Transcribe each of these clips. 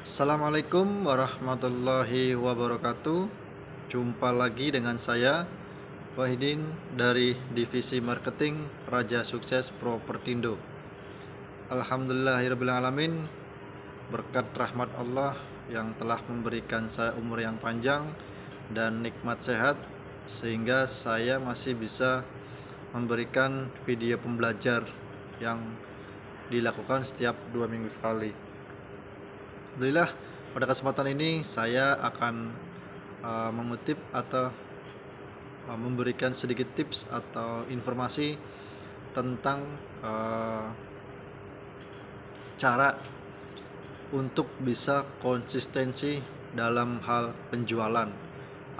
Assalamualaikum warahmatullahi wabarakatuh. Jumpa lagi dengan saya Wahidin dari Divisi Marketing Raja Sukses Propertindo. Alhamdulillahirrabbilalamin, berkat rahmat Allah yang telah memberikan saya umur yang panjang dan nikmat sehat, sehingga saya masih bisa memberikan video pembelajar yang dilakukan setiap 2 minggu sekali. Alhamdulillah, pada kesempatan ini saya akan mengutip atau memberikan sedikit tips atau informasi tentang cara untuk bisa konsistensi dalam hal penjualan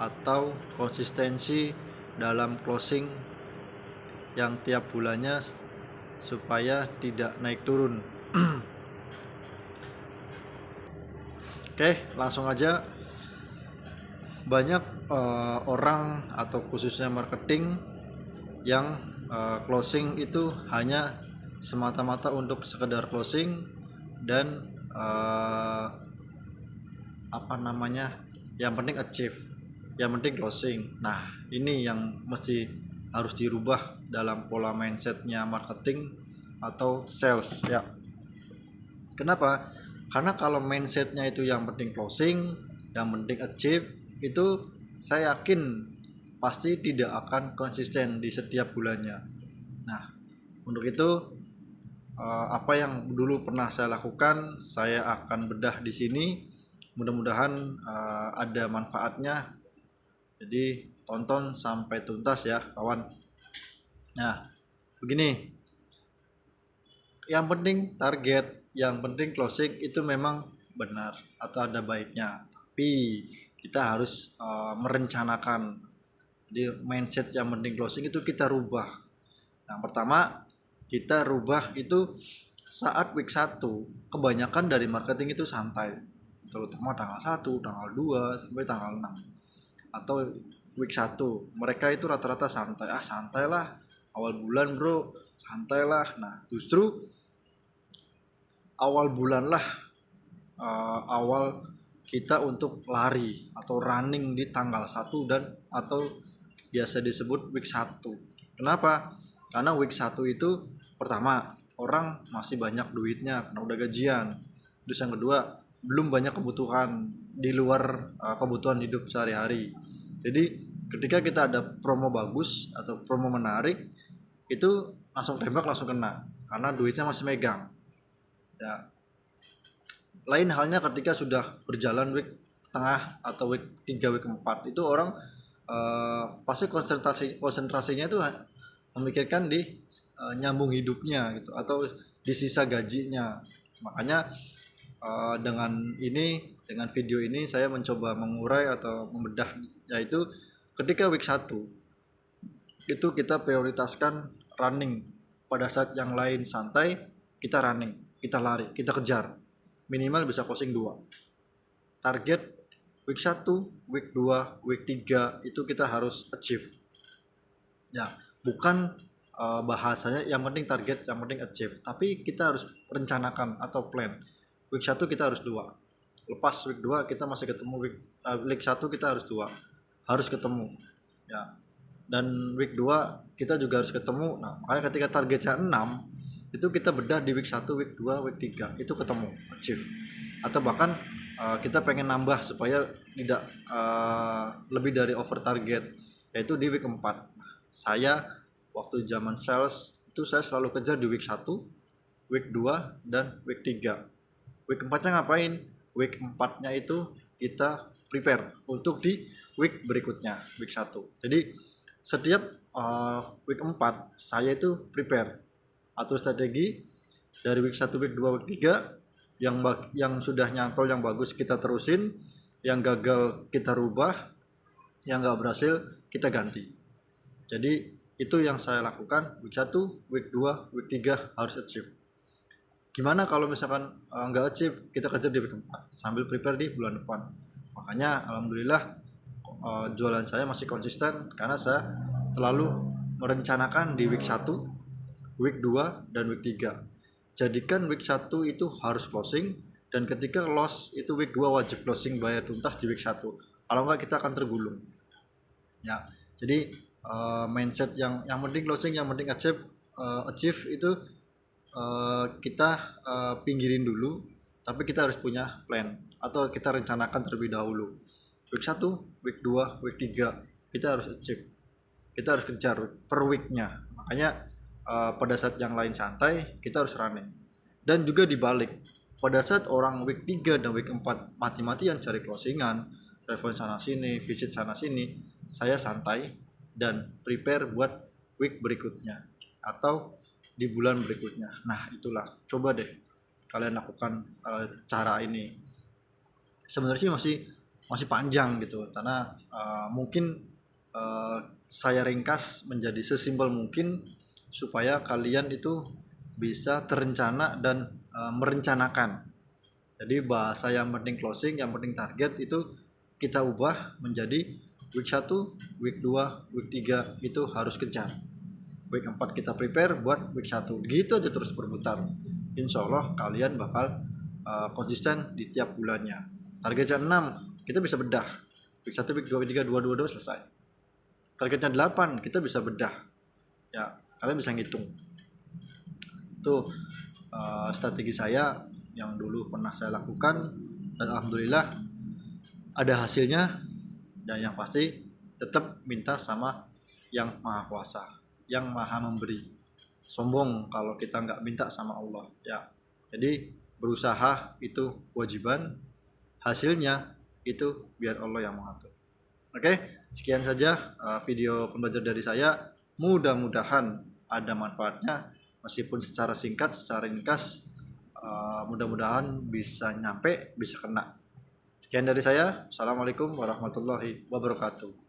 atau konsistensi dalam closing yang tiap bulannya supaya tidak naik turun. Oke, langsung aja. Banyak orang atau khususnya marketing yang closing itu hanya semata-mata untuk sekedar closing dan yang penting achieve, yang penting closing. Nah, ini yang mesti harus dirubah dalam pola mindsetnya marketing atau sales ya. Kenapa? Karena kalau mindsetnya itu yang penting closing, yang penting achieve, itu saya yakin pasti tidak akan konsisten di setiap bulannya. Nah, untuk itu apa yang dulu pernah saya lakukan, saya akan bedah di sini. Mudah-mudahan ada manfaatnya. Jadi tonton sampai tuntas ya, kawan. Nah, begini. Yang penting target, yang penting closing itu memang benar atau ada baiknya, tapi kita harus merencanakan. Jadi mindset yang penting closing itu kita rubah. Nah, pertama kita rubah itu saat week 1. Kebanyakan dari marketing itu santai, terutama tanggal 1, tanggal 2 sampai tanggal 6 atau week 1. Mereka itu rata-rata santai. Santai lah, awal bulan bro, santai lah. Nah, justru awal bulan lah awal kita untuk lari atau running di tanggal 1 dan atau biasa disebut week 1. Kenapa? Karena week 1 itu pertama, orang masih banyak duitnya karena udah gajian. Terus yang kedua, belum banyak kebutuhan di luar kebutuhan hidup sehari-hari. Jadi ketika kita ada promo bagus atau promo menarik, itu langsung tembak, langsung kena karena duitnya masih megang. Ya, lain halnya ketika sudah berjalan week tengah atau week 3, week 4, itu orang pasti konsentrasinya itu memikirkan di nyambung hidupnya gitu atau di sisa gajinya. Makanya dengan video ini saya mencoba mengurai atau membedah, yaitu ketika week 1 itu kita prioritaskan running. Pada saat yang lain santai, kita running, kita lari, kita kejar, minimal bisa closing 2. Target week 1, week 2, week 3 itu kita harus achieve. Ya, bukan bahasanya yang penting target, yang penting achieve, tapi kita harus rencanakan atau plan. Week 1 kita harus 2. Lepas week 2 kita masih ketemu, week 1 kita harus 2. Harus ketemu. Ya. Dan week 2 kita juga harus ketemu. Nah, makanya ketika targetnya 6, itu kita bedah di week 1, week 2, week 3 itu ketemu, achieve. Atau bahkan kita pengen nambah supaya tidak lebih dari over target, yaitu di week 4. Saya waktu zaman sales itu saya selalu kejar di week 1, week 2, dan week 3. Week 4-nya ngapain? Week 4-nya itu kita prepare untuk di week berikutnya, week 1. Jadi setiap week 4 saya itu prepare atau strategi dari week 1, week 2, week 3. Yang sudah nyantol, yang bagus kita terusin, yang gagal kita rubah, yang gak berhasil kita ganti. Jadi itu yang saya lakukan. Week 1, week 2, week 3 harus achieve. Gimana kalau misalkan nggak achieve, kita kejar di week 4 sambil prepare di bulan depan. Makanya alhamdulillah jualan saya masih konsisten karena saya selalu merencanakan di week 1, week 2, dan week 3. Jadikan week 1 itu harus closing, dan ketika loss itu week 2 wajib closing bayar tuntas di week 1. Kalau enggak kita akan tergulung. Ya. Jadi mindset yang penting closing, yang penting achieve itu kita pinggirin dulu, tapi kita harus punya plan atau kita rencanakan terlebih dahulu. Week 1, week 2, week 3 kita harus achieve. Kita harus kejar per weeknya. Makanya pada saat yang lain santai, kita harus running. Dan juga dibalik, pada saat orang week 3 dan week 4 mati-matian cari closingan, telepon sana sini, visit sana sini, saya santai dan prepare buat week berikutnya atau di bulan berikutnya. Nah, itulah, coba deh kalian lakukan cara ini. Sebenarnya masih panjang gitu, karena mungkin saya ringkas menjadi sesimpel mungkin supaya kalian itu bisa terencana dan merencanakan. Jadi bahasa yang penting closing, yang penting target itu kita ubah menjadi week 1, week 2, week 3 itu harus kejar. Week 4 kita prepare buat week 1. Gitu aja terus berputar. Insya Allah kalian bakal konsisten di tiap bulannya. Targetnya 6, kita bisa bedah. Week 1, week 2, week 3, 2 selesai. Targetnya 8, kita bisa bedah. Ya, kalian bisa ngitung. Itu strategi saya yang dulu pernah saya lakukan dan alhamdulillah ada hasilnya, dan yang pasti tetap minta sama yang maha kuasa, yang maha memberi. Sombong kalau kita nggak minta sama Allah ya. Jadi berusaha itu kewajiban, hasilnya itu biar Allah yang mengatur. Oke, sekian saja video pembelajaran dari saya. Mudah-mudahan ada manfaatnya, meskipun secara singkat, secara ringkas. Mudah-mudahan bisa nyampe, bisa kena. Sekian dari saya. Assalamualaikum warahmatullahi wabarakatuh.